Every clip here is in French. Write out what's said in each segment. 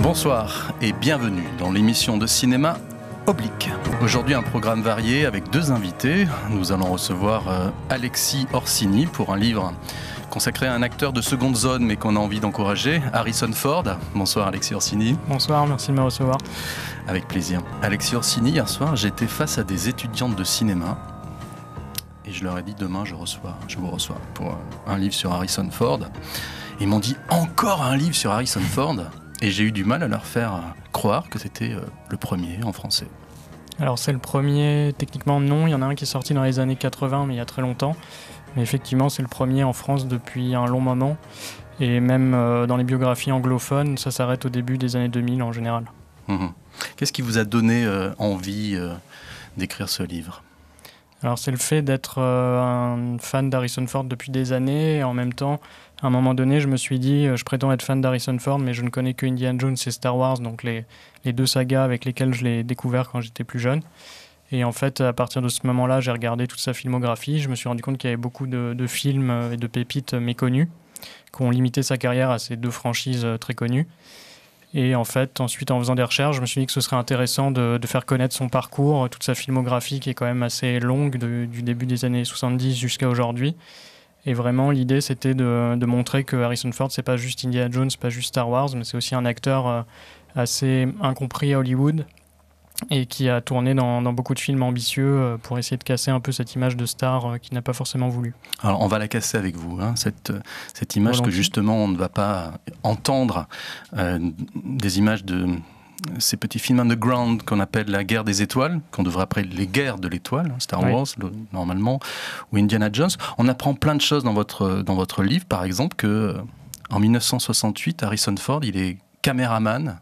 Bonsoir et bienvenue dans l'émission de cinéma Oblique. Aujourd'hui un programme varié avec deux invités. Nous allons recevoir Alexis Orsini pour un livre consacré à un acteur de seconde zone mais qu'on a envie d'encourager, Harrison Ford. Bonsoir Alexis Orsini. Bonsoir, merci de me recevoir. Avec plaisir. Alexis Orsini, hier soir j'étais face à des étudiantes de cinéma et je leur ai dit demain je vous reçois pour un livre sur Harrison Ford. Ils m'ont dit encore un livre sur Harrison Ford et j'ai eu du mal à leur faire croire que c'était le premier en français. Alors c'est le premier, techniquement non, il y en a un qui est sorti dans les années 80 mais il y a très longtemps. Mais effectivement c'est le premier en France depuis un long moment et même dans les biographies anglophones ça s'arrête au début des années 2000 en général. Qu'est-ce qui vous a donné envie d'écrire ce livre ? Alors c'est le fait d'être un fan d'Harrison Ford depuis des années et en même temps, à un moment donné, je me suis dit je prétends être fan d'Harrison Ford mais je ne connais que Indiana Jones et Star Wars, donc les deux sagas avec lesquelles je l'ai découvert quand j'étais plus jeune. Et en fait, à partir de ce moment-là, j'ai regardé toute sa filmographie. Je me suis rendu compte qu'il y avait beaucoup de films et de pépites méconnus qui ont limité sa carrière à ces deux franchises très connues. Et en fait, ensuite, en faisant des recherches, je me suis dit que ce serait intéressant de faire connaître son parcours, toute sa filmographie qui est quand même assez longue du début des années 70 jusqu'à aujourd'hui. Et vraiment, l'idée, c'était de montrer que Harrison Ford, c'est pas juste Indiana Jones, c'est pas juste Star Wars, mais c'est aussi un acteur assez incompris à Hollywood et qui a tourné dans beaucoup de films ambitieux pour essayer de casser un peu cette image de star qu'il n'a pas forcément voulu. Alors on va la casser avec vous, cette image Volontiers. Que justement on ne va pas entendre, des images de ces petits films underground qu'on appelle la guerre des étoiles, qu'on devrait appeler les guerres de l'étoile, Star Wars normalement, ou Indiana Jones. On apprend plein de choses dans votre livre, par exemple que en 1968, Harrison Ford, il est caméraman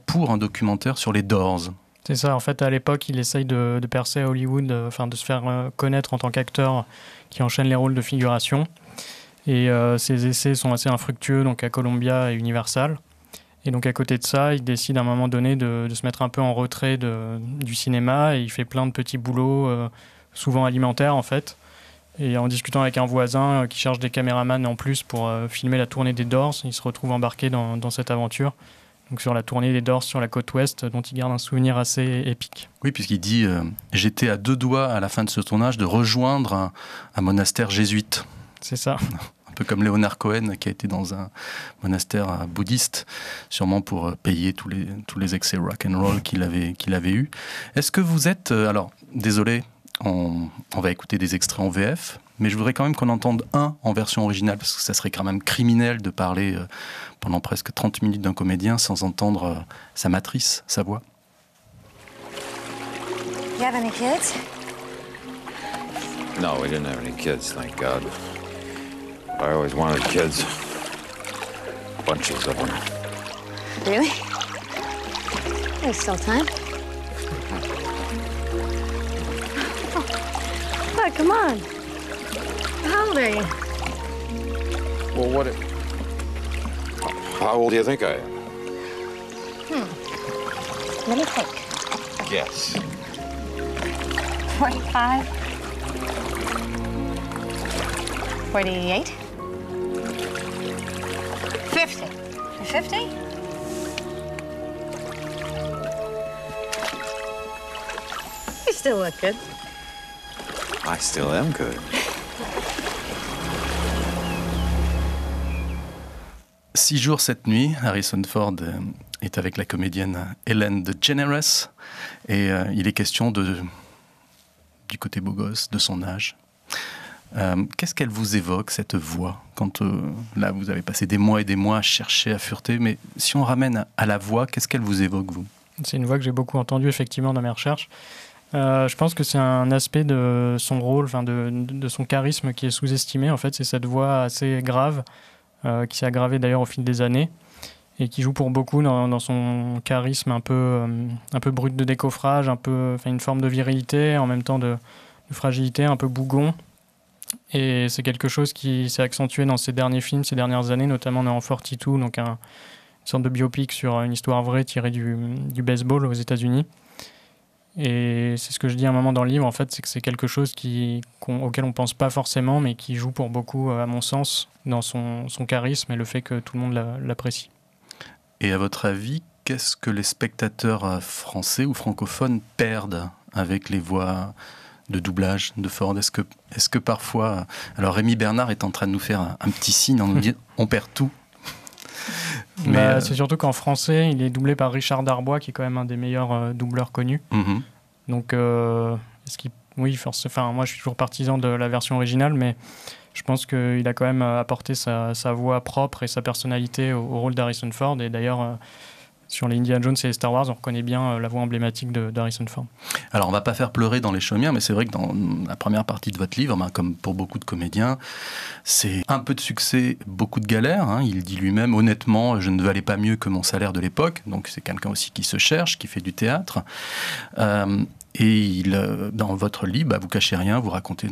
pour un documentaire sur les Doors. C'est ça, en fait, à l'époque, il essaye de percer à Hollywood, de se faire connaître en tant qu'acteur qui enchaîne les rôles de figuration. Et ses essais sont assez infructueux, donc à Columbia et Universal. Et donc à côté de ça, il décide à un moment donné de se mettre un peu en retrait du cinéma et il fait plein de petits boulots, souvent alimentaires en fait. Et en discutant avec un voisin qui cherche des caméramans en plus pour filmer la tournée des Doors, il se retrouve embarqué dans cette aventure. Donc sur la tournée des Doors sur la côte ouest, dont il garde un souvenir assez épique. Oui, puisqu'il dit j'étais à 2 doigts à la fin de ce tournage de rejoindre un monastère jésuite. C'est ça. Un peu comme Leonard Cohen qui a été dans un monastère bouddhiste, sûrement pour payer tous les excès rock and roll qu'il avait eu. Est-ce que vous êtes alors désolé, on va écouter des extraits en VF, mais je voudrais quand même qu'on entende un en version originale parce que ça serait quand même criminel de parler pendant presque 30 minutes d'un comédien sans entendre sa matrice, sa voix. You have any kids? No, we didn't have any kids, thank God. I always wanted kids. Bunches of them. Really? There's still time. Oh, come on. How old are you? Well, how old do you think I am? Let me think. Guess. 45? 48? 50? You're 50? You still look good. I still am good. 6 jours, 7 nuits, Harrison Ford est avec la comédienne Ellen DeGeneres et il est question du côté beau gosse, de son âge. Qu'est-ce qu'elle vous évoque, cette voix, quand là vous avez passé des mois et des mois à chercher, à fureter, mais si on ramène à la voix, qu'est-ce qu'elle vous évoque, vous ? C'est une voix que j'ai beaucoup entendue effectivement dans mes recherches. Je pense que c'est un aspect de son rôle, de son charisme qui est sous-estimé. En fait, c'est cette voix assez grave, qui s'est aggravée d'ailleurs au fil des années, et qui joue pour beaucoup dans son charisme un peu brut de décoffrage, une forme de virilité, en même temps de fragilité, un peu bougon. Et c'est quelque chose qui s'est accentué dans ses derniers films, ces dernières années, notamment dans 42, donc une sorte de biopic sur une histoire vraie tirée du baseball aux États-Unis. Et c'est ce que je dis à un moment dans le livre, en fait, c'est que c'est quelque chose auquel on ne pense pas forcément, mais qui joue pour beaucoup, à mon sens, dans son charisme et le fait que tout le monde l'apprécie. Et à votre avis, qu'est-ce que les spectateurs français ou francophones perdent avec les voix de doublage de Ford? Est-ce que parfois... Alors Rémi Bernard est en train de nous faire un petit signe en nous disant on perd tout. Mais c'est surtout qu'en français, il est doublé par Richard Darbois, qui est quand même un des meilleurs doubleurs connus. Donc, oui, forcément. Moi, je suis toujours partisan de la version originale, mais je pense qu'il a quand même apporté sa voix propre et sa personnalité au rôle d'Harrison Ford. Et d'ailleurs, sur les Indiana Jones et les Star Wars, on reconnaît bien la voix emblématique d'Harrison Ford. Alors, on ne va pas faire pleurer dans les chaumières, mais c'est vrai que dans la première partie de votre livre, comme pour beaucoup de comédiens, c'est un peu de succès, beaucoup de galères. Il dit lui-même, honnêtement, je ne valais pas mieux que mon salaire de l'époque. Donc, c'est quelqu'un aussi qui se cherche, qui fait du théâtre. Et dans votre livre, vous cachez rien, vous racontez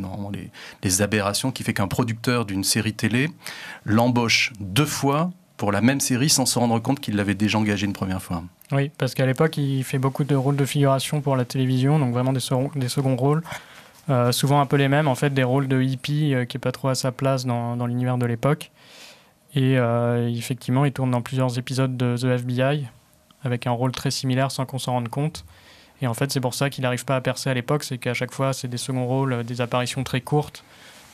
les aberrations qui fait qu'un producteur d'une série télé l'embauche 2 fois pour la même série sans se rendre compte qu'il l'avait déjà engagé une première fois. Oui, parce qu'à l'époque, il fait beaucoup de rôles de figuration pour la télévision, donc vraiment des seconds rôles. Souvent un peu les mêmes, en fait, des rôles de hippie qui n'est pas trop à sa place dans l'univers de l'époque. Et effectivement, il tourne dans plusieurs épisodes de The FBI, avec un rôle très similaire sans qu'on s'en rende compte. Et en fait, c'est pour ça qu'il n'arrive pas à percer à l'époque, c'est qu'à chaque fois, c'est des seconds rôles, des apparitions très courtes,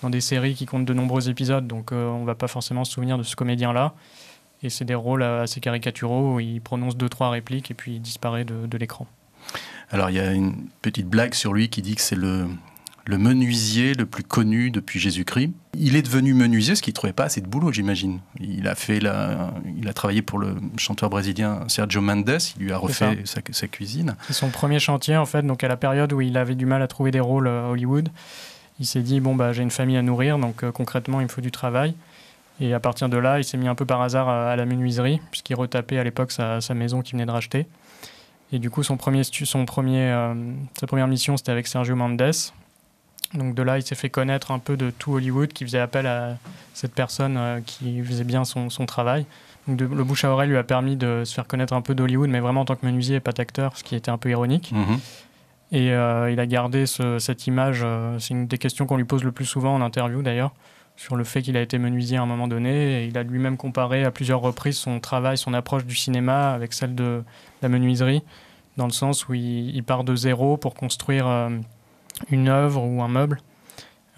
dans des séries qui comptent de nombreux épisodes, donc on ne va pas forcément se souvenir de ce comédien-là. Et c'est des rôles assez caricaturaux où il prononce 2-3 répliques et puis il disparaît de l'écran. Alors, il y a une petite blague sur lui qui dit que c'est le menuisier le plus connu depuis Jésus-Christ. Il est devenu menuisier parce qu'il ne trouvait pas assez de boulot, j'imagine. Il a travaillé pour le chanteur brésilien Sergio Mendes, il lui a refait sa cuisine. C'est son premier chantier, en fait, donc à la période où il avait du mal à trouver des rôles à Hollywood. Il s'est dit, j'ai une famille à nourrir, donc concrètement, il me faut du travail. Et à partir de là, il s'est mis un peu par hasard à la menuiserie, puisqu'il retapait à l'époque sa maison qu'il venait de racheter. Et du coup, sa première mission, c'était avec Sergio Mendes. Donc de là, il s'est fait connaître un peu de tout Hollywood, qui faisait appel à cette personne qui faisait bien son travail. Donc le bouche à oreille lui a permis de se faire connaître un peu d'Hollywood, mais vraiment en tant que menuisier et pas d'acteur, ce qui était un peu ironique. Et il a gardé cette image. C'est une des questions qu'on lui pose le plus souvent en interview d'ailleurs, sur le fait qu'il a été menuisier à un moment donné. Et il a lui-même comparé à plusieurs reprises son travail, son approche du cinéma avec celle de la menuiserie, dans le sens où il part de zéro pour construire une œuvre ou un meuble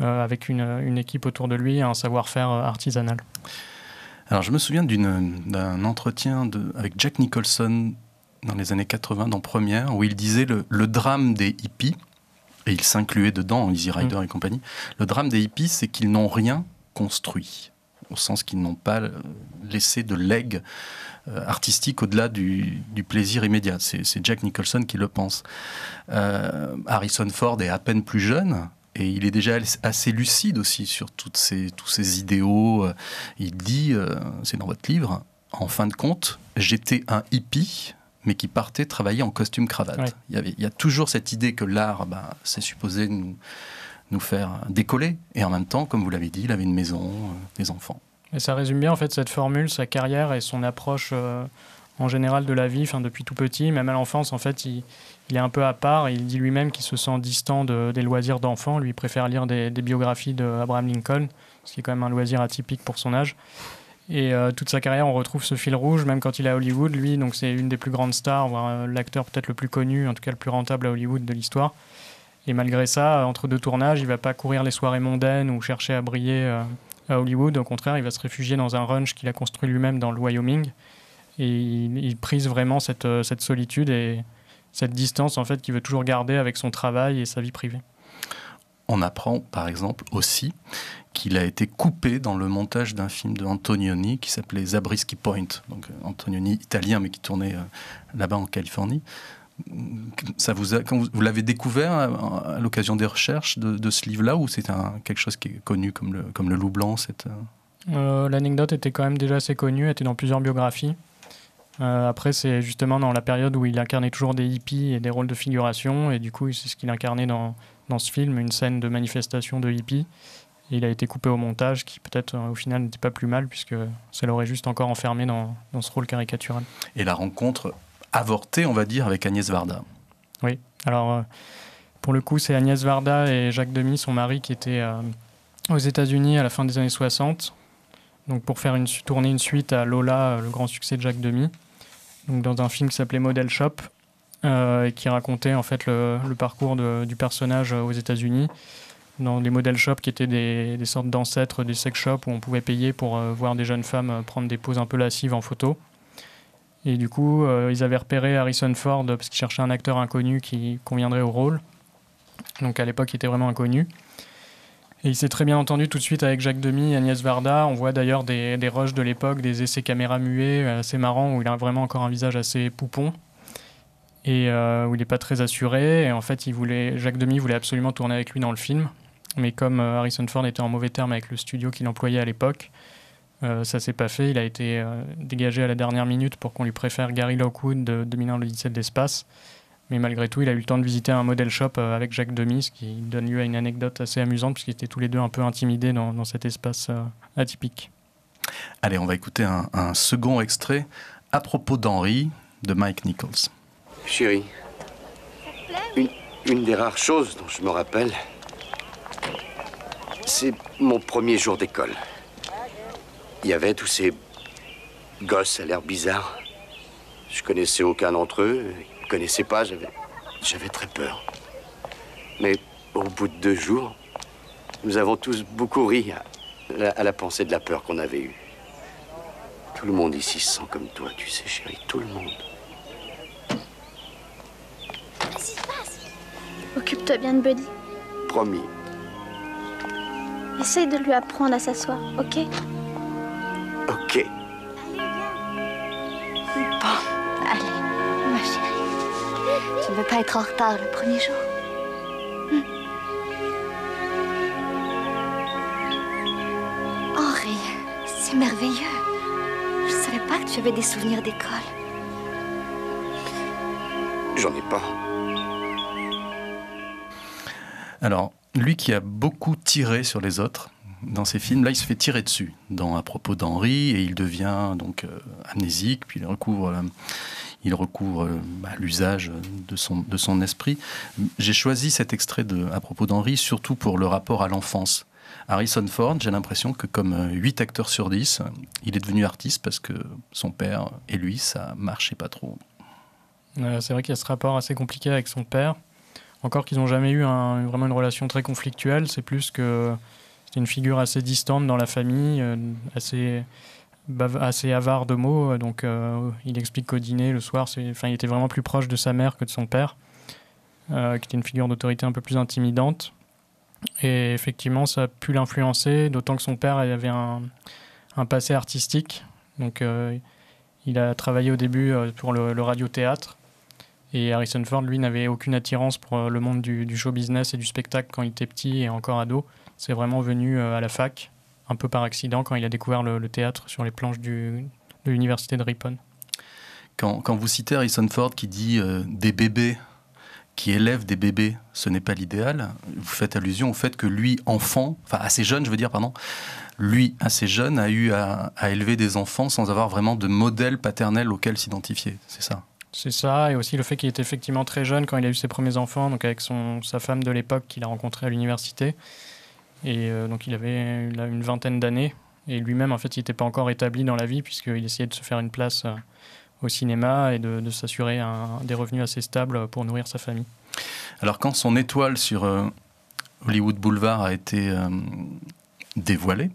avec une équipe autour de lui et un savoir-faire artisanal. Alors je me souviens d'un entretien avec Jack Nicholson dans les années 80 dans Première, où il disait le drame des hippies, et il s'incluait dedans, Easy Rider et compagnie, le drame des hippies, c'est qu'ils n'ont rien construit, au sens qu'ils n'ont pas laissé de legs artistique au-delà du plaisir immédiat. C'est Jack Nicholson qui le pense. Harrison Ford est à peine plus jeune, et il est déjà assez lucide aussi sur tous ces idéaux. Il dit, c'est dans votre livre, en fin de compte, j'étais un hippie, mais qui partait travailler en costume cravate. Ouais. Il y a toujours cette idée que l'art, c'est supposé nous faire décoller. Et en même temps, comme vous l'avez dit, il avait une maison, des enfants. Et ça résume bien en fait cette formule, sa carrière et son approche en général de la vie, depuis tout petit, même à l'enfance. En fait, il est un peu à part et il dit lui-même qu'il se sent distant des loisirs d'enfant. Lui, il préfère lire des biographies d'Abraham Lincoln, ce qui est quand même un loisir atypique pour son âge. Et toute sa carrière, on retrouve ce fil rouge, même quand il est à Hollywood. Lui, donc, c'est une des plus grandes stars, voire l'acteur peut-être le plus connu, en tout cas le plus rentable à Hollywood de l'histoire. Et malgré ça, entre deux tournages, il ne va pas courir les soirées mondaines ou chercher à briller à Hollywood. Au contraire, il va se réfugier dans un ranch qu'il a construit lui-même dans le Wyoming. Et il prise vraiment cette solitude et cette distance en fait, qu'il veut toujours garder avec son travail et sa vie privée. On apprend, par exemple, aussi qu'il a été coupé dans le montage d'un film de Antonioni qui s'appelait Zabriskie Point. Donc Antonioni italien, mais qui tournait là-bas en Californie. Quand vous l'avez découvert à l'occasion des recherches de ce livre-là, ou c'est quelque chose qui est connu comme le loup blanc L'anecdote était quand même déjà assez connue, était dans plusieurs biographies. Après, c'est justement dans la période où il incarnait toujours des hippies et des rôles de figuration, et du coup, c'est ce qu'il incarnait dans ce film, une scène de manifestation de hippies. Et il a été coupé au montage, qui peut-être au final n'était pas plus mal, puisque ça l'aurait juste encore enfermé dans ce rôle caricatural. Et la rencontre avortée, on va dire, avec Agnès Varda. Oui, alors pour le coup, c'est Agnès Varda et Jacques Demy, son mari, qui étaient aux États-Unis à la fin des années 60, donc pour faire tourner une suite à Lola, le grand succès de Jacques Demy. donc dans un film qui s'appelait Model Shop, et qui racontait en fait le parcours du personnage aux États-Unis, dans les model shops qui étaient des sortes d'ancêtres des sex shops où on pouvait payer pour voir des jeunes femmes prendre des poses un peu lascives en photo. Et du coup, ils avaient repéré Harrison Ford parce qu'ils cherchaient un acteur inconnu qui conviendrait au rôle. Donc à l'époque, il était vraiment inconnu. Et il s'est très bien entendu tout de suite avec Jacques Demy et Agnès Varda. On voit d'ailleurs des rushs de l'époque, des essais caméra muets assez marrants où il a vraiment encore un visage assez poupon et où il n'est pas très assuré. Et en fait, Jacques Demy voulait absolument tourner avec lui dans le film. Mais comme Harrison Ford était en mauvais terme avec le studio qu'il employait à l'époque, ça s'est pas fait. Il a été dégagé à la dernière minute pour qu'on lui préfère Gary Lockwood de 2001 l'Odyssée de l'espace. Mais malgré tout, il a eu le temps de visiter un model shop avec Jacques Demy, ce qui donne lieu à une anecdote assez amusante, puisqu'ils étaient tous les deux un peu intimidés dans cet espace atypique. Allez, on va écouter un second extrait à propos d'Henry, de Mike Nichols. Chérie, une des rares choses dont je me rappelle, c'est mon premier jour d'école. Il y avait tous ces gosses à l'air bizarre. Je connaissais aucun d'entre eux. Ils me connaissaient pas, j'avais très peur. Mais au bout de 2 jours, nous avons tous beaucoup ri à la pensée de la peur qu'on avait eue. Tout le monde ici se sent comme toi, tu sais, chérie, tout le monde. Qu'est-ce qui se passe? Occupe-toi bien de Buddy. Promis. Essaye de lui apprendre à s'asseoir, ok? Ok. Bon, allez, ma chérie. Tu ne veux pas être en retard le premier jour? Henry, c'est merveilleux. Je ne savais pas que tu avais des souvenirs d'école. J'en ai pas. Alors, lui qui a beaucoup tiré sur les autres dans ses films, là il se fait tirer dessus à propos d'Henry et il devient donc amnésique, puis il recouvre l'usage de son esprit. J'ai choisi cet extrait à propos d'Henry surtout pour le rapport à l'enfance. Harrison Ford, j'ai l'impression que comme 8 acteurs sur 10, il est devenu artiste parce que son père et lui, ça marchait pas trop. C'est vrai qu'il y a ce rapport assez compliqué avec son père. Encore qu'ils n'ont jamais eu vraiment une relation très conflictuelle, c'est plus que c'est une figure assez distante dans la famille, assez avare de mots. Donc il explique qu'au dîner, le soir, il était vraiment plus proche de sa mère que de son père, qui était une figure d'autorité un peu plus intimidante. Et effectivement, ça a pu l'influencer, d'autant que son père avait un passé artistique. Donc il a travaillé au début pour le radio-théâtre. Et Harrison Ford, lui, n'avait aucune attirance pour le monde du show business et du spectacle quand il était petit et encore ado. C'est vraiment venu à la fac, un peu par accident, quand il a découvert le théâtre sur les planches de l'université de Ripon. Quand vous citez Harrison Ford qui dit des bébés qui élèvent des bébés, ce n'est pas l'idéal, vous faites allusion au fait que lui, enfant, enfin assez jeune, lui, assez jeune, a eu à élever des enfants sans avoir vraiment de modèle paternel auquel s'identifier, c'est ça? C'est ça, et aussi le fait qu'il était effectivement très jeune quand il a eu ses premiers enfants, donc avec sa femme de l'époque qu'il a rencontrée à l'université. Et donc il avait une vingtaine d'années, et lui-même en fait il n'était pas encore établi dans la vie puisqu'il essayait de se faire une place au cinéma et de s'assurer des revenus assez stables pour nourrir sa famille. Alors quand son étoile sur Hollywood Boulevard a été dévoilée,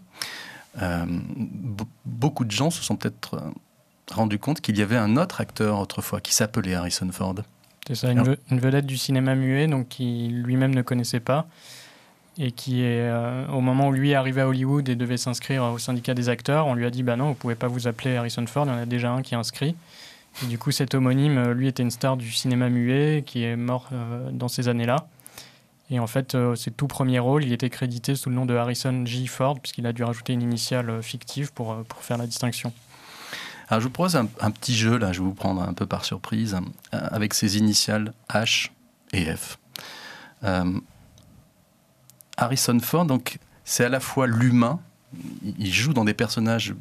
beaucoup de gens se sont peut-être rendu compte qu'il y avait un autre acteur autrefois qui s'appelait Harrison Ford. C'est ça, une vedette du cinéma muet, donc qui lui-même ne connaissait pas, et qui est, au moment où lui est arrivé à Hollywood et devait s'inscrire au syndicat des acteurs, on lui a dit « bah non, vous ne pouvez pas vous appeler Harrison Ford, il y en a déjà un qui est inscrit ». Et du coup, cet homonyme, lui, était une star du cinéma muet qui est mort dans ces années-là. Et en fait, ses tout premiers rôles, il était crédité sous le nom de Harrison J. Ford, puisqu'il a dû rajouter une initiale fictive pour faire la distinction. Alors, je vous propose un petit jeu, là, je vais vous prendre un peu par surprise, avec ces initiales H et F. Harrison Ford, donc, c'est à la fois l'humain, il joue dans des personnages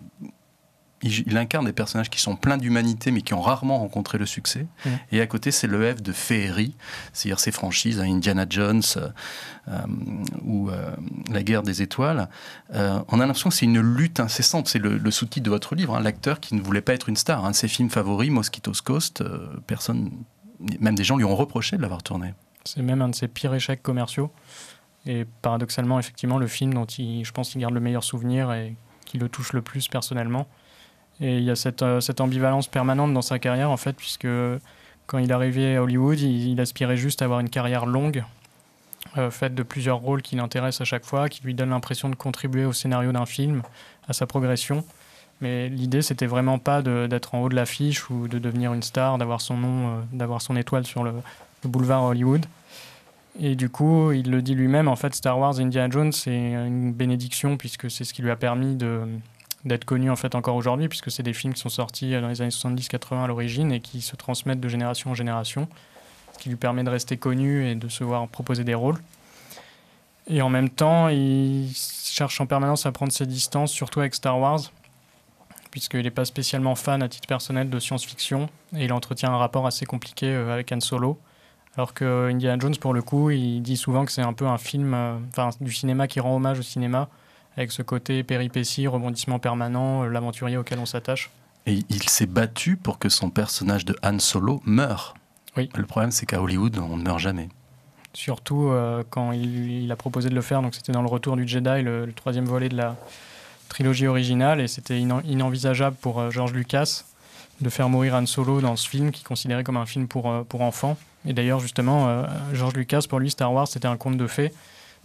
il incarne des personnages qui sont pleins d'humanité mais qui ont rarement rencontré le succès. Et à côté, c'est le F de féerie, c'est-à-dire ces franchises, Indiana Jones ou La Guerre des Étoiles. On a l'impression que c'est une lutte incessante. C'est le sous-titre de votre livre, l'acteur qui ne voulait pas être une star. Un de ses films favoris, Mosquito's Coast, personne, même des gens lui ont reproché de l'avoir tourné. C'est même un de ses pires échecs commerciaux. Et paradoxalement, effectivement, le film dont je pense qu'il garde le meilleur souvenir et qui le touche le plus personnellement. Et il y a cette ambivalence permanente dans sa carrière, en fait, puisque quand il est arrivé à Hollywood, il aspirait juste à avoir une carrière longue, faite de plusieurs rôles qui l'intéressent à chaque fois, qui lui donnent l'impression de contribuer au scénario d'un film, à sa progression. Mais l'idée, c'était vraiment pas d'être en haut de l'affiche ou de devenir une star, d'avoir son nom, d'avoir son étoile sur le boulevard Hollywood. Et du coup, il le dit lui-même, en fait, Star Wars et Indiana Jones, c'est une bénédiction, puisque c'est ce qui lui a permis d'être connu en fait encore aujourd'hui, puisque c'est des films qui sont sortis dans les années 70-80 à l'origine et qui se transmettent de génération en génération, ce qui lui permet de rester connu et de se voir proposer des rôles. Et en même temps, il cherche en permanence à prendre ses distances, surtout avec Star Wars, puisqu'il n'est pas spécialement fan à titre personnel de science-fiction, et il entretient un rapport assez compliqué avec Han Solo. Alors que Indiana Jones, pour le coup, il dit souvent que c'est un peu un film, du cinéma qui rend hommage au cinéma, avec ce côté péripétie, rebondissement permanent, l'aventurier auquel on s'attache. Et il s'est battu pour que son personnage de Han Solo meure. Oui. Le problème, c'est qu'à Hollywood, on ne meurt jamais. Surtout quand il a proposé de le faire, donc c'était dans Le Retour du Jedi, le troisième volet de la trilogie originale, et c'était inenvisageable pour George Lucas de faire mourir Han Solo dans ce film, qu'il considérait comme un film pour enfants. Et d'ailleurs, justement, George Lucas, pour lui, Star Wars, c'était un conte de fées.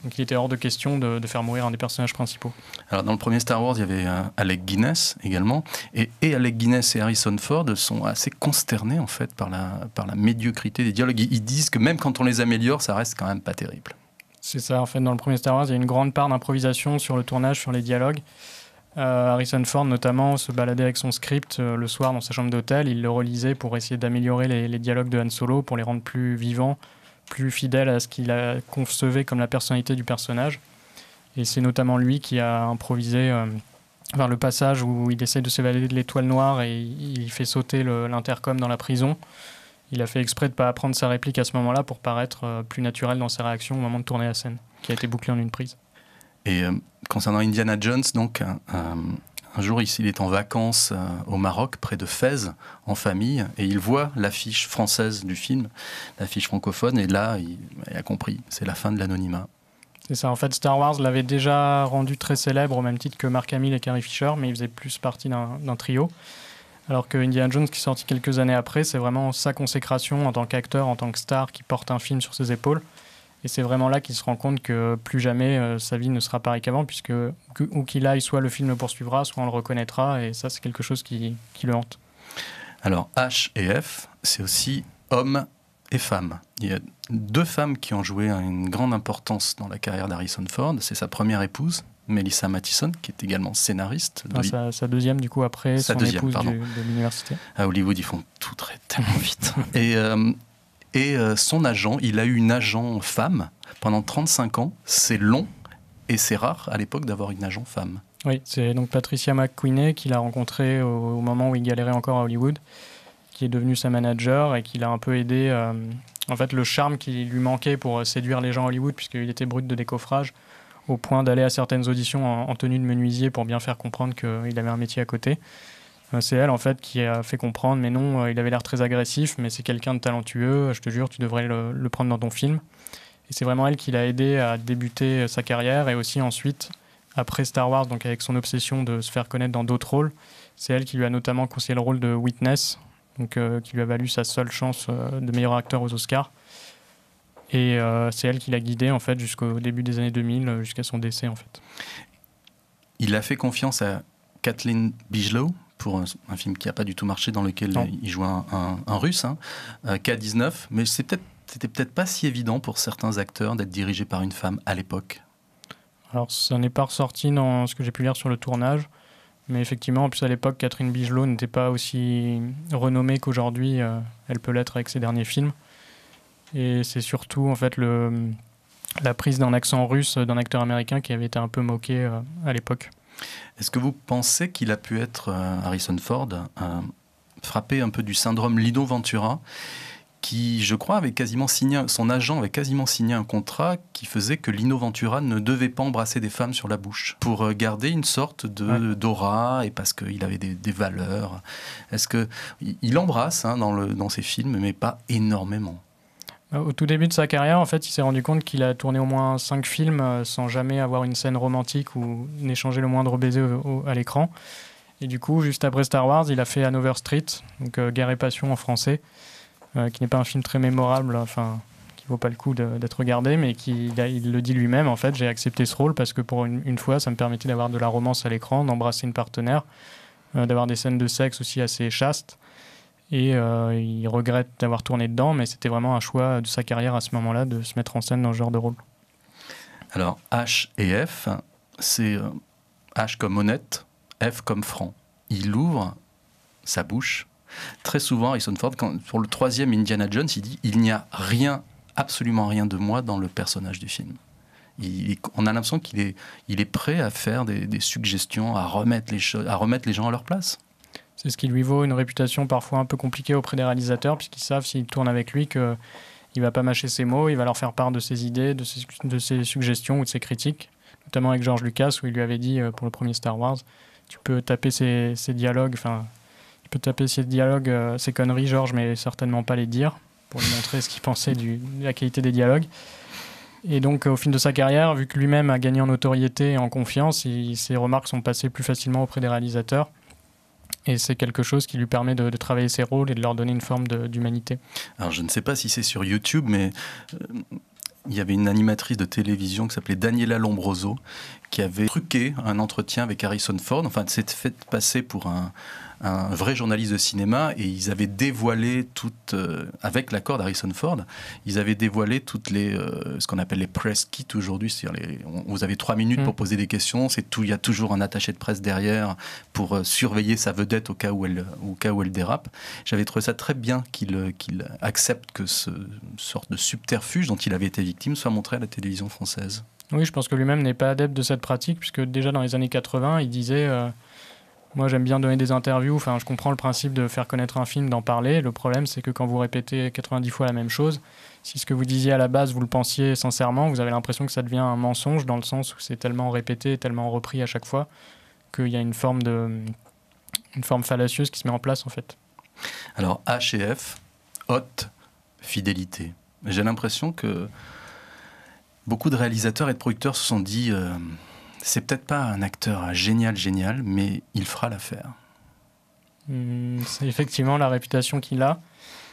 Donc il était hors de question de faire mourir un des personnages principaux. Alors dans le premier Star Wars, il y avait Alec Guinness également. Et Alec Guinness et Harrison Ford sont assez consternés en fait par la médiocrité des dialogues. Ils disent que même quand on les améliore, ça reste quand même pas terrible. C'est ça, en fait, dans le premier Star Wars, il y a une grande part d'improvisation sur le tournage, sur les dialogues. Harrison Ford notamment se baladait avec son script le soir dans sa chambre d'hôtel, il le relisait pour essayer d'améliorer les dialogues de Han Solo, pour les rendre plus vivants, plus fidèles à ce qu'il a concevait comme la personnalité du personnage. Et c'est notamment lui qui a improvisé vers le passage où il essaie de s'évader de l'étoile noire et il fait sauter l'intercom dans la prison. Il a fait exprès de ne pas apprendre sa réplique à ce moment-là pour paraître plus naturel dans ses réactions au moment de tourner la scène, qui a été bouclée en une prise. Et concernant Indiana Jones, donc, un jour, il est en vacances au Maroc, près de Fès, en famille, et il voit l'affiche française du film, l'affiche francophone, et là, il a compris, c'est la fin de l'anonymat. C'est ça, en fait, Star Wars l'avait déjà rendu très célèbre au même titre que Mark Hamill et Carrie Fisher, mais il faisait plus partie d'un trio. Alors que Indiana Jones, qui est sorti quelques années après, c'est vraiment sa consécration en tant qu'acteur, en tant que star, qui porte un film sur ses épaules. Et c'est vraiment là qu'il se rend compte que plus jamais sa vie ne sera pareille qu'avant, puisque où qu'il aille, soit le film le poursuivra, soit on le reconnaîtra, et ça c'est quelque chose qui le hante. Alors H et F, c'est aussi homme et femme. Il y a deux femmes qui ont joué une grande importance dans la carrière d'Harrison Ford. C'est sa première épouse, Melissa Mathison, qui est également scénariste. Sa deuxième, du coup, après son épouse de l'université. À Hollywood, ils font tout tellement vite. Et son agent, il a eu une agent femme pendant 35 ans. C'est long et c'est rare à l'époque d'avoir une agent femme. Oui, c'est donc Patricia McQueeney qu'il a rencontrée au moment où il galérait encore à Hollywood, qui est devenue sa manager et qui l'a un peu aidé. En fait, le charme qui lui manquait pour séduire les gens à Hollywood, puisqu'il était brut de décoffrage, au point d'aller à certaines auditions en tenue de menuisier pour bien faire comprendre qu'il avait un métier à côté. C'est elle, en fait, qui a fait comprendre, mais non, il avait l'air très agressif, mais c'est quelqu'un de talentueux, je te jure, tu devrais le prendre dans ton film. Et c'est vraiment elle qui l'a aidé à débuter sa carrière, et aussi ensuite, après Star Wars, donc avec son obsession de se faire connaître dans d'autres rôles, c'est elle qui lui a notamment conseillé le rôle de Witness, donc, qui lui a valu sa seule chance de meilleur acteur aux Oscars. Et c'est elle qui l'a guidé, en fait, jusqu'au début des années 2000, jusqu'à son décès, en fait. Il a fait confiance à Kathleen Bigelow, pour un film qui n'a pas du tout marché, dans lequel il joue un russe, K-19, mais c'était peut-être pas si évident pour certains acteurs d'être dirigés par une femme à l'époque. Alors ça n'est pas ressorti dans ce que j'ai pu lire sur le tournage, mais effectivement, en plus à l'époque, Catherine Bigelow n'était pas aussi renommée qu'aujourd'hui, elle peut l'être avec ses derniers films. Et c'est surtout en fait la prise d'un accent russe d'un acteur américain qui avait été un peu moqué à l'époque. Est-ce que vous pensez qu'il a pu être, Harrison Ford, frappé un peu du syndrome Lino Ventura, qui, je crois, son agent avait quasiment signé un contrat qui faisait que Lino Ventura ne devait pas embrasser des femmes sur la bouche, pour garder une sorte d'aura, et parce qu'il avait des valeurs. Est-ce qu'il embrasse dans ses films, mais pas énormément? Au tout début de sa carrière, en fait, il s'est rendu compte qu'il a tourné au moins 5 films sans jamais avoir une scène romantique ou n'échanger le moindre baiser à l'écran. Et du coup, juste après Star Wars, il a fait Hanover Street, donc Guerre et Passion en français, qui n'est pas un film très mémorable, qui vaut pas le coup d'être regardé, mais il le dit lui-même, en fait, j'ai accepté ce rôle parce que pour une fois, ça me permettait d'avoir de la romance à l'écran, d'embrasser une partenaire, d'avoir des scènes de sexe aussi assez chastes. Et il regrette d'avoir tourné dedans, mais c'était vraiment un choix de sa carrière à ce moment-là de se mettre en scène dans ce genre de rôle. Alors, H et F, c'est H comme honnête, F comme franc. Il ouvre sa bouche. Très souvent, Harrison Ford, pour le 3e Indiana Jones, il dit « Il n'y a rien, absolument rien de moi dans le personnage du film ». On a l'impression qu'il est prêt à faire des suggestions, à remettre les gens à leur place. C'est ce qui lui vaut une réputation parfois un peu compliquée auprès des réalisateurs, puisqu'ils savent, s'ils tournent avec lui, qu'il ne va pas mâcher ses mots, il va leur faire part de ses idées, de ses suggestions ou de ses critiques, notamment avec George Lucas, où il lui avait dit, pour le premier Star Wars, tu peux taper ces dialogues, ces conneries, George, mais certainement pas les dire, pour lui montrer ce qu'il pensait de la qualité des dialogues. Et donc, au fil de sa carrière, vu que lui-même a gagné en notoriété et en confiance, ses remarques sont passées plus facilement auprès des réalisateurs. Et c'est quelque chose qui lui permet de travailler ses rôles et de leur donner une forme d'humanité. Alors, je ne sais pas si c'est sur YouTube, mais il y avait une animatrice de télévision qui s'appelait Daniela Lombroso, qui avait truqué un entretien avec Harrison Ford. Enfin, s'est fait passer pour un vrai journaliste de cinéma, et ils avaient dévoilé avec l'accord d'Harrison Ford, ils avaient dévoilé toutes ce qu'on appelle les press kits aujourd'hui. C'est-à-dire vous avez 3 minutes pour poser des questions. Il y a toujours un attaché de presse derrière pour surveiller sa vedette au cas où elle dérape. J'avais trouvé ça très bien qu'il accepte que ce sorte de subterfuge dont il avait été victime soit montré à la télévision française. Oui, je pense que lui-même n'est pas adepte de cette pratique, puisque déjà dans les années 80, il disait moi j'aime bien donner des interviews, je comprends le principe de faire connaître un film, d'en parler. Le problème, c'est que quand vous répétez 90 fois la même chose, si ce que vous disiez à la base, vous le pensiez sincèrement, vous avez l'impression que ça devient un mensonge, dans le sens où c'est tellement répété, tellement repris à chaque fois, qu'il y a une forme fallacieuse qui se met en place, en fait. Alors, H et F, haute fidélité. J'ai l'impression que beaucoup de réalisateurs et de producteurs se sont dit c'est peut-être pas un acteur génial, mais il fera l'affaire. C'est effectivement la réputation qu'il a.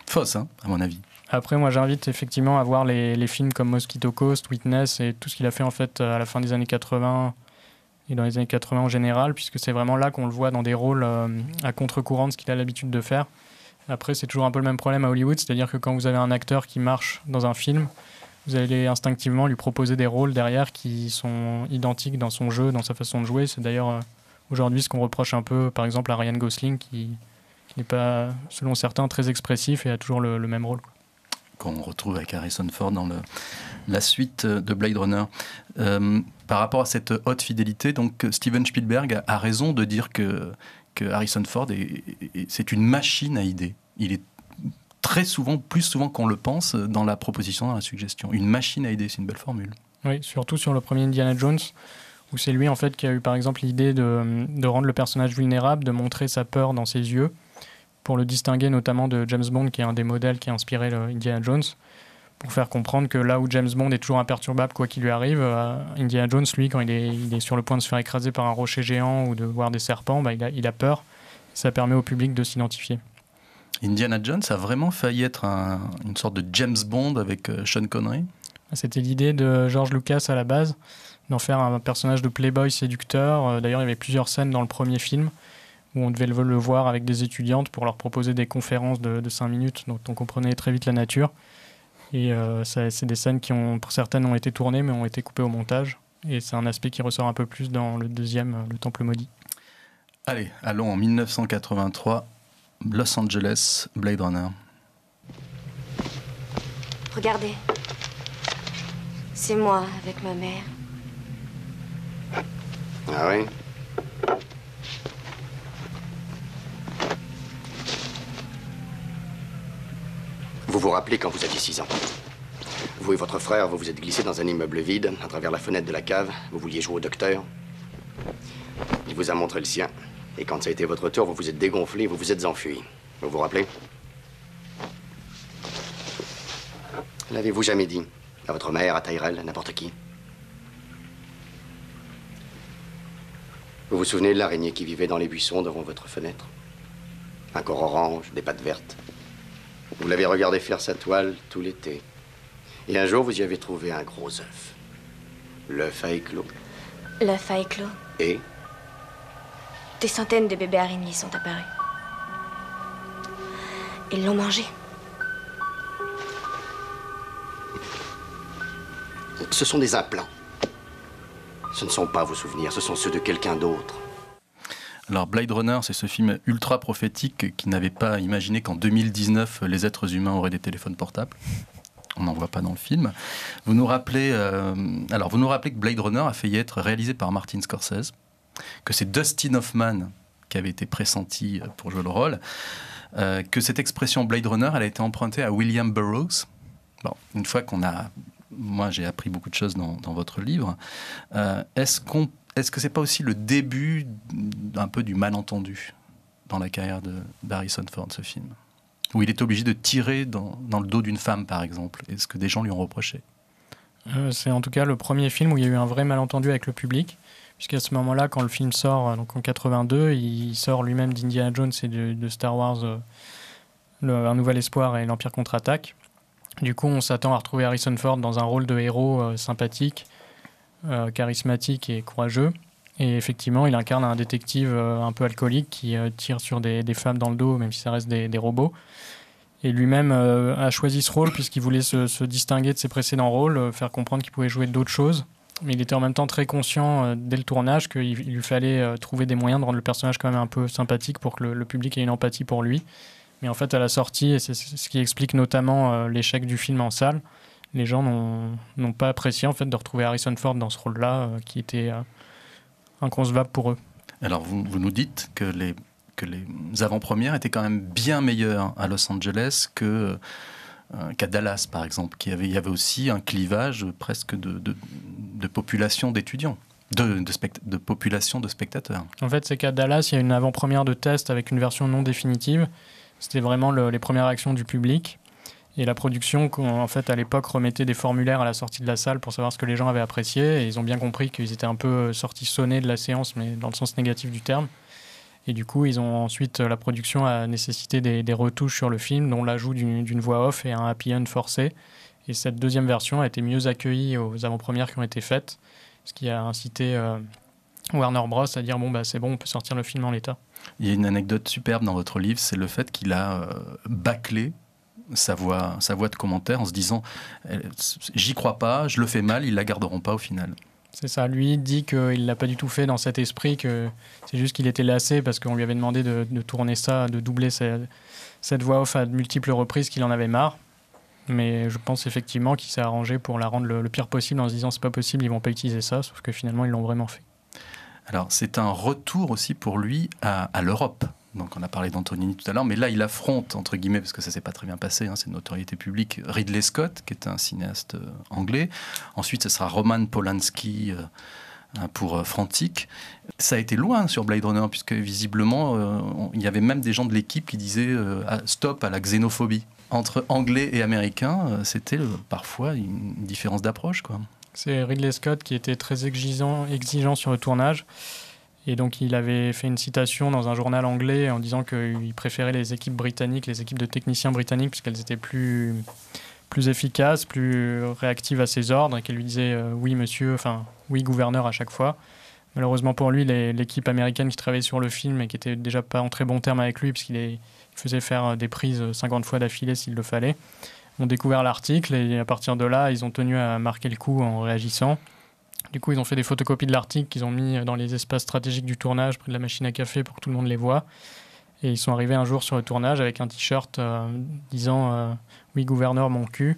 Fausse, à mon avis. Après, moi, j'invite effectivement à voir les films comme Mosquito Coast, Witness et tout ce qu'il a fait en fait à la fin des années 80 et dans les années 80 en général, puisque c'est vraiment là qu'on le voit dans des rôles à contre-courant de ce qu'il a l'habitude de faire. Après, c'est toujours un peu le même problème à Hollywood, c'est-à-dire que quand vous avez un acteur qui marche dans un film, vous allez instinctivement lui proposer des rôles derrière qui sont identiques dans son jeu, dans sa façon de jouer. C'est d'ailleurs aujourd'hui ce qu'on reproche un peu, par exemple, à Ryan Gosling, qui n'est pas, selon certains, très expressif et a toujours le même rôle. Qu'on retrouve avec Harrison Ford dans la suite de Blade Runner. Par rapport à cette haute fidélité, donc Steven Spielberg a raison de dire que Harrison Ford c'est une machine à idées. Il est très souvent, plus souvent qu'on le pense, dans la proposition, dans la suggestion. Une machine à idées, c'est une belle formule. Oui, surtout sur le premier Indiana Jones, où c'est lui en fait qui a eu par exemple l'idée de rendre le personnage vulnérable, de montrer sa peur dans ses yeux, pour le distinguer notamment de James Bond, qui est un des modèles qui a inspiré Indiana Jones, pour faire comprendre que là où James Bond est toujours imperturbable quoi qu'il lui arrive, Indiana Jones, lui, quand il est sur le point de se faire écraser par un rocher géant ou de voir des serpents, il a peur. Ça permet au public de s'identifier. Indiana Jones a vraiment failli être une sorte de James Bond avec Sean Connery. C'était l'idée de George Lucas à la base, d'en faire un personnage de playboy séducteur. D'ailleurs, il y avait plusieurs scènes dans le premier film où on devait le voir avec des étudiantes pour leur proposer des conférences de 5 minutes dont on comprenait très vite la nature. Et c'est des scènes qui, pour certaines, ont été tournées mais ont été coupées au montage. Et c'est un aspect qui ressort un peu plus dans le deuxième, Le Temple Maudit. Allez, allons en 1983. Los Angeles, Blade Runner. Regardez. C'est moi avec ma mère. Ah oui? Vous vous rappelez quand vous aviez 6 ans? Vous et votre frère, vous vous êtes glissés dans un immeuble vide, à travers la fenêtre de la cave. Vous vouliez jouer au docteur. Il vous a montré le sien. Et quand ça a été votre tour, vous vous êtes dégonflé et vous vous êtes enfui. Vous vous rappelez? L'avez-vous jamais dit? À votre mère, à Tyrell, à n'importe qui? Vous vous souvenez de l'araignée qui vivait dans les buissons devant votre fenêtre? Un corps orange, des pattes vertes. Vous l'avez regardé faire sa toile tout l'été. Et un jour, vous y avez trouvé un gros œuf. L'œuf a éclos. L'œuf a éclos. Et? Des centaines de bébés araignées sont apparus. Ils l'ont mangé. Ce sont des implants. Ce ne sont pas vos souvenirs, ce sont ceux de quelqu'un d'autre. Alors Blade Runner, c'est ce film ultra prophétique qui n'avait pas imaginé qu'en 2019, les êtres humains auraient des téléphones portables. On n'en voit pas dans le film. Vous nous rappelez que Blade Runner a failli être réalisé par Martin Scorsese, que c'est Dustin Hoffman qui avait été pressenti pour jouer le rôle, que cette expression Blade Runner, elle a été empruntée à William Burroughs. Bon, une fois qu'on a... Moi, j'ai appris beaucoup de choses dans votre livre. Est-ce que c'est pas aussi le début un peu du malentendu dans la carrière d'Harrison Ford, ce film? Où il est obligé de tirer dans le dos d'une femme, par exemple. Est-ce que des gens lui ont reproché? C'est en tout cas le premier film où il y a eu un vrai malentendu avec le public. Puisqu'à ce moment-là, quand le film sort, donc en 82, il sort lui-même d'Indiana Jones et de Star Wars, Un Nouvel Espoir et l'Empire contre-attaque. Du coup, on s'attend à retrouver Harrison Ford dans un rôle de héros sympathique, charismatique et courageux. Et effectivement, il incarne un détective un peu alcoolique qui tire sur des femmes dans le dos, même si ça reste des robots. Et lui-même a choisi ce rôle puisqu'il voulait se distinguer de ses précédents rôles, faire comprendre qu'il pouvait jouer d'autres choses. Mais il était en même temps très conscient dès le tournage qu'il lui fallait trouver des moyens de rendre le personnage quand même un peu sympathique pour que le public ait une empathie pour lui. Mais en fait, à la sortie, et c'est ce qui explique notamment l'échec du film en salle, les gens n'ont pas apprécié en fait, de retrouver Harrison Ford dans ce rôle-là qui était inconcevable pour eux. Alors, vous nous dites que les avant-premières étaient quand même bien meilleures à Los Angeles qu'à Dallas, par exemple. Il y avait aussi un clivage presque de population d'étudiants. De population de spectateurs. En fait, c'est qu'à Dallas, il y a une avant-première de test avec une version non définitive. C'était vraiment les premières réactions du public. Et la production, en fait, à l'époque, remettait des formulaires à la sortie de la salle pour savoir ce que les gens avaient apprécié. Et ils ont bien compris qu'ils étaient un peu sortis sonnés de la séance, mais dans le sens négatif du terme. Et du coup, la production a nécessité des retouches sur le film, dont l'ajout d'une voix off et un happy end forcé. Et cette deuxième version a été mieux accueillie aux avant-premières qui ont été faites, ce qui a incité Warner Bros. À dire c'est bon, on peut sortir le film en l'état. Il y a une anecdote superbe dans votre livre, c'est le fait qu'il a bâclé sa voix de commentaire en se disant j'y crois pas, je le fais mal, ils la garderont pas au final. C'est ça, lui dit qu'il l'a pas du tout fait dans cet esprit, que c'est juste qu'il était lassé parce qu'on lui avait demandé de tourner ça, de doubler cette voix off à de multiples reprises, qu'il en avait marre. Mais je pense effectivement qu'il s'est arrangé pour la rendre le pire possible en se disant c'est pas possible, ils vont pas utiliser ça, sauf que finalement ils l'ont vraiment fait. Alors c'est un retour aussi pour lui à l'Europe. Donc on a parlé d'Antonini tout à l'heure, mais là il affronte, entre guillemets, parce que ça s'est pas très bien passé, c'est une notoriété publique, Ridley Scott, qui est un cinéaste anglais. Ensuite ce sera Roman Polanski pour Frantic. Ça a été loin sur Blade Runner, puisque visiblement il y avait même des gens de l'équipe qui disaient stop à la xénophobie. Entre anglais et américain, c'était parfois une différence d'approche, quoi. C'est Ridley Scott qui était très exigeant sur le tournage. Et donc, il avait fait une citation dans un journal anglais en disant qu'il préférait les équipes britanniques, les équipes de techniciens britanniques, puisqu'elles étaient plus efficaces, plus réactives à ses ordres, et qu'elle lui disait oui, monsieur, enfin, oui, gouverneur à chaque fois. Malheureusement pour lui, l'équipe américaine qui travaillait sur le film et qui était déjà pas en très bon terme avec lui, puisqu'il faisait faire des prises 50 fois d'affilée s'il le fallait, ont découvert l'article et à partir de là, ils ont tenu à marquer le coup en réagissant. Du coup, ils ont fait des photocopies de l'article qu'ils ont mis dans les espaces stratégiques du tournage, près de la machine à café pour que tout le monde les voit. Et ils sont arrivés un jour sur le tournage avec un t-shirt disant « Oui, gouverneur, mon cul ».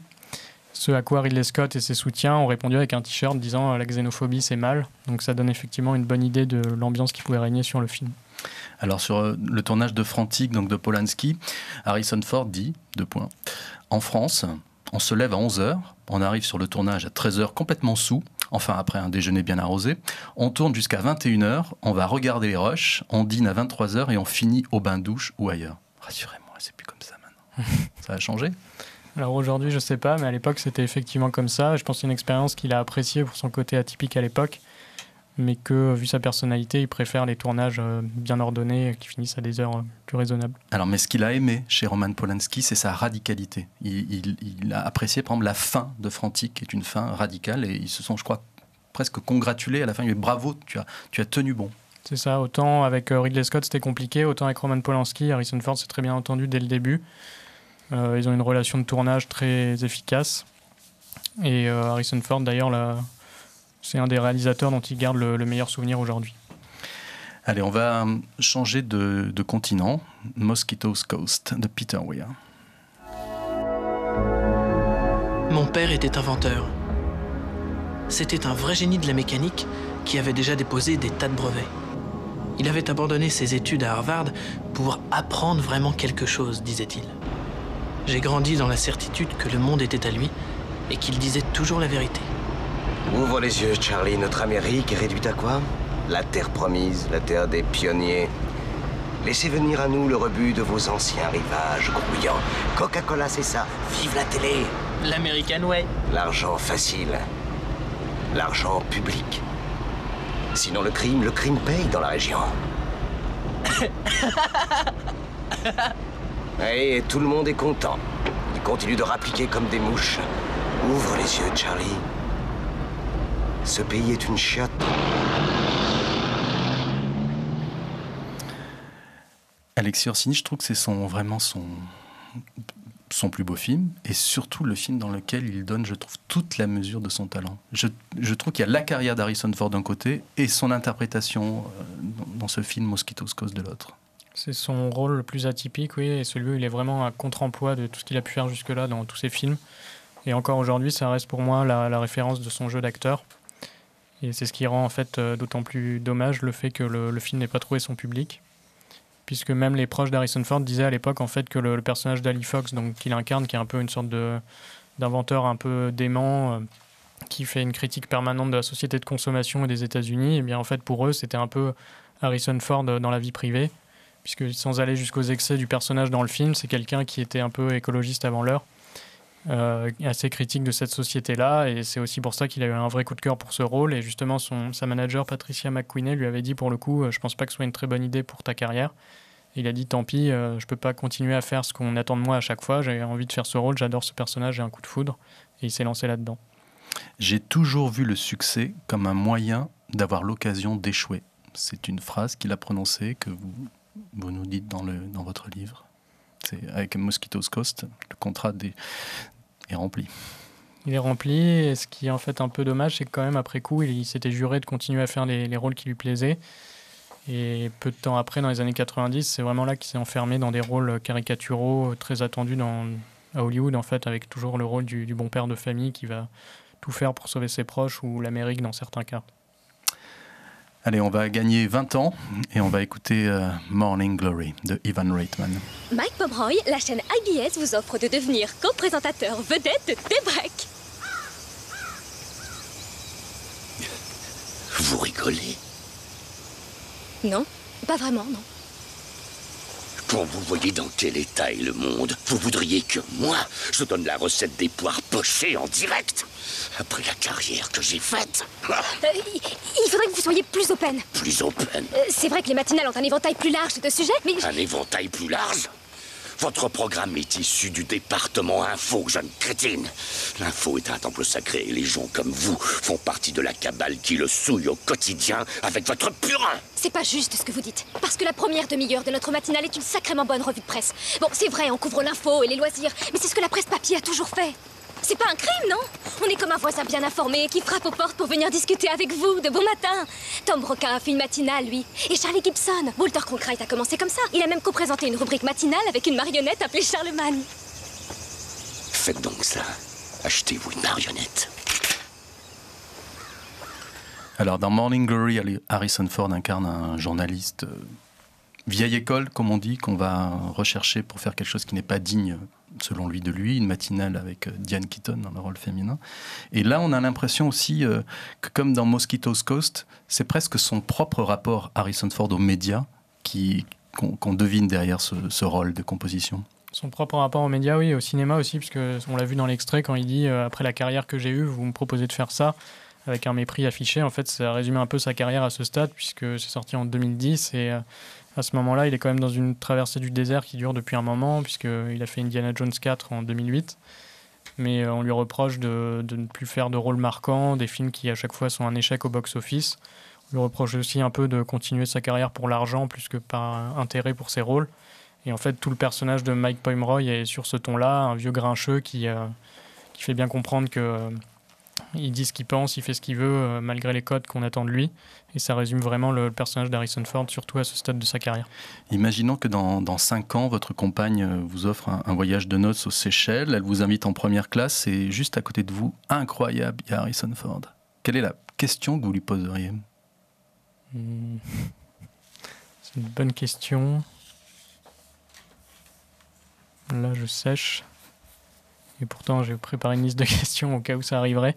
Ce à quoi Ridley Scott et ses soutiens ont répondu avec un t-shirt disant « La xénophobie, c'est mal ». Donc ça donne effectivement une bonne idée de l'ambiance qui pouvait régner sur le film. Alors sur le tournage de Frantic, donc de Polanski, Harrison Ford dit, en France, on se lève à 11h, on arrive sur le tournage à 13h complètement saoul, enfin après un déjeuner bien arrosé, on tourne jusqu'à 21h, on va regarder les rushs, on dîne à 23h et on finit au bain-douche ou ailleurs. Rassurez-moi, c'est plus comme ça maintenant. Ça a changé ? Alors aujourd'hui, je sais pas, mais à l'époque, c'était effectivement comme ça. Je pense que c'est une expérience qu'il a appréciée pour son côté atypique à l'époque, mais que, vu sa personnalité, il préfère les tournages bien ordonnés qui finissent à des heures plus raisonnables. Alors, mais ce qu'il a aimé chez Roman Polanski, c'est sa radicalité. Il a apprécié, par exemple, la fin de Frantic, qui est une fin radicale, et ils se sont, je crois, presque congratulés à la fin. Il lui a dit bravo, tu as tenu bon. C'est ça, autant avec Ridley Scott, c'était compliqué, autant avec Roman Polanski, Harrison Ford, c'est très bien entendu dès le début. Ils ont une relation de tournage très efficace. Et Harrison Ford, d'ailleurs, c'est un des réalisateurs dont il garde le meilleur souvenir aujourd'hui. Allez, on va changer de continent. Mosquito's Coast, de Peter Weir. Mon père était inventeur. C'était un vrai génie de la mécanique qui avait déjà déposé des tas de brevets. Il avait abandonné ses études à Harvard pour apprendre vraiment quelque chose, disait-il. J'ai grandi dans la certitude que le monde était à lui et qu'il disait toujours la vérité. Ouvre les yeux, Charlie. Notre Amérique est réduite à quoi? La terre promise, la terre des pionniers. Laissez venir à nous le rebut de vos anciens rivages grouillants. Coca-Cola, c'est ça. Vive la télé. L'American Way. L'argent facile. L'argent public. Sinon, le crime paye dans la région. Et tout le monde est content. Ils continuent de rappliquer comme des mouches. Ouvre les yeux, Charlie. Ce pays est une chiotte. Alexis Orsini, je trouve que c'est vraiment son plus beau film, et surtout le film dans lequel il donne, je trouve, toute la mesure de son talent. Je trouve qu'il y a la carrière d'Harrison Ford d'un côté et son interprétation dans ce film Mosquito's Coast de l'autre. C'est son rôle le plus atypique, oui, et celui où il est vraiment un contre-emploi de tout ce qu'il a pu faire jusque-là dans tous ses films. Et encore aujourd'hui, ça reste pour moi la référence de son jeu d'acteur. Et c'est ce qui rend en fait d'autant plus dommage le fait que le film n'ait pas trouvé son public. Puisque même les proches d'Harrison Ford disaient à l'époque en fait que le personnage d'Ali Fox, donc qu'il incarne, qui est un peu une sorte d'inventeur un peu dément, qui fait une critique permanente de la société de consommation et des États-Unis, et bien en fait pour eux c'était un peu Harrison Ford dans la vie privée, puisque sans aller jusqu'aux excès du personnage dans le film, c'est quelqu'un qui était un peu écologiste avant l'heure, assez critique de cette société-là, et c'est aussi pour ça qu'il a eu un vrai coup de cœur pour ce rôle. Et justement sa manager Patricia McQueeney lui avait dit pour le coup je pense pas que ce soit une très bonne idée pour ta carrière. Et il a dit tant pis, je peux pas continuer à faire ce qu'on attend de moi à chaque fois, j'ai envie de faire ce rôle, j'adore ce personnage, j'ai un coup de foudre, et il s'est lancé là-dedans. J'ai toujours vu le succès comme un moyen d'avoir l'occasion d'échouer. C'est une phrase qu'il a prononcée, que vous nous dites dans votre livre. C'est avec Mosquito's Coast, le contrat est rempli. Il est rempli, et ce qui est en fait un peu dommage, c'est que quand même après coup, il s'était juré de continuer à faire les rôles qui lui plaisaient. Et peu de temps après, dans les années 90, c'est vraiment là qu'il s'est enfermé dans des rôles caricaturaux très attendus à Hollywood, en fait, avec toujours le rôle du bon père de famille qui va tout faire pour sauver ses proches, ou l'Amérique dans certains cas. Allez, on va gagner 20 ans et on va écouter Morning Glory de Ivan Reitman. Mike Pomeroy, la chaîne IBS vous offre de devenir co-présentateur vedette de Daybreak. Vous rigolez? Non, pas vraiment, non. Quand vous voyez dans quel état est le monde, vous voudriez que moi, je donne la recette des poires pochées en direct? Après la carrière que j'ai faite. Il faudrait que vous soyez plus open. Plus open? C'est vrai que les matinales ont un éventail plus large de sujets, mais... Un éventail plus large? Votre programme est issu du département info, jeune crétine. L'info est un temple sacré et les gens comme vous font partie de la cabale qui le souille au quotidien avec votre purin. C'est pas juste ce que vous dites, parce que la première demi-heure de notre matinale est une sacrément bonne revue de presse. Bon, c'est vrai, on couvre l'info et les loisirs, mais c'est ce que la presse papier a toujours fait. C'est pas un crime, non? On est comme un voisin bien informé qui frappe aux portes pour venir discuter avec vous de bon matin. Tom Brokaw a fait une matinale, lui. Et Charlie Gibson. Walter Cronkite a commencé comme ça. Il a même co-présenté une rubrique matinale avec une marionnette appelée Charlemagne. Faites donc ça. Achetez-vous une marionnette. Alors, dans Morning Glory, Harrison Ford incarne un journaliste vieille école, comme on dit, qu'on va rechercher pour faire quelque chose qui n'est pas digne selon lui de lui, une matinale avec Diane Keaton dans le rôle féminin. Et là, on a l'impression aussi que, comme dans Mosquito's Coast, c'est presque son propre rapport Harrison Ford aux médias qu'on devine derrière ce rôle de composition. Son propre rapport aux médias, oui, au cinéma aussi, puisque on l'a vu dans l'extrait quand il dit après la carrière que j'ai eue, vous me proposez de faire ça avec un mépris affiché. En fait, ça résume un peu sa carrière à ce stade, puisque c'est sorti en 2010 et à ce moment-là, il est quand même dans une traversée du désert qui dure depuis un moment, puisqu'il a fait Indiana Jones 4 en 2008. Mais on lui reproche de ne plus faire de rôles marquants, des films qui à chaque fois sont un échec au box-office. On lui reproche aussi un peu de continuer sa carrière pour l'argent plus que par intérêt pour ses rôles. Et en fait, tout le personnage de Mike Pomeroy est sur ce ton-là, un vieux grincheux qui fait bien comprendre qu'il dit ce qu'il pense, il fait ce qu'il veut, malgré les codes qu'on attend de lui. Et ça résume vraiment le personnage d'Harrison Ford, surtout à ce stade de sa carrière. Imaginons que dans 5 ans, votre compagne vous offre un voyage de noces aux Seychelles, elle vous invite en première classe et juste à côté de vous, incroyable, il y a Harrison Ford. Quelle est la question que vous lui poseriez ? C'est une bonne question. Là, je sèche. Et pourtant, j'ai préparé une liste de questions au cas où ça arriverait.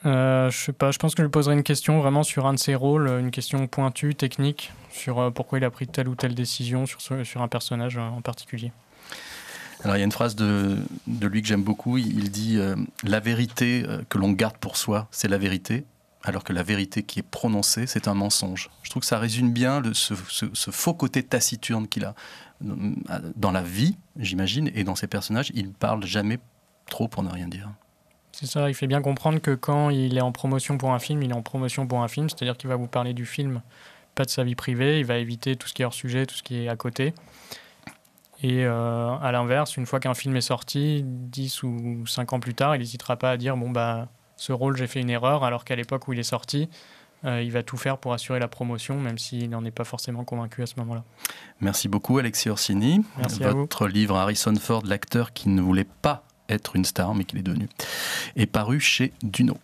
Je sais pas, je pense que je lui poserai une question vraiment sur un de ses rôles, une question pointue, technique, sur pourquoi il a pris telle ou telle décision sur un personnage en particulier. Alors, il y a une phrase de lui que j'aime beaucoup. Il dit la vérité que l'on garde pour soi, c'est la vérité, alors que la vérité qui est prononcée, c'est un mensonge. Je trouve que ça résume bien ce faux côté taciturne qu'il a dans la vie, j'imagine, et dans ses personnages. Il ne parle jamais trop pour ne rien dire. C'est ça, il fait bien comprendre que quand il est en promotion pour un film, il est en promotion pour un film, c'est-à-dire qu'il va vous parler du film, pas de sa vie privée, il va éviter tout ce qui est hors sujet, tout ce qui est à côté. Et à l'inverse, une fois qu'un film est sorti, 10 ou 5 ans plus tard, il n'hésitera pas à dire ce rôle, j'ai fait une erreur, alors qu'à l'époque où il est sorti, il va tout faire pour assurer la promotion, même s'il n'en est pas forcément convaincu à ce moment-là. Merci beaucoup, Alexis Orsini. Merci à vous. Votre livre Harrison Ford, l'acteur qui ne voulait pas être une star, mais qui l'est devenu, est paru chez Duno.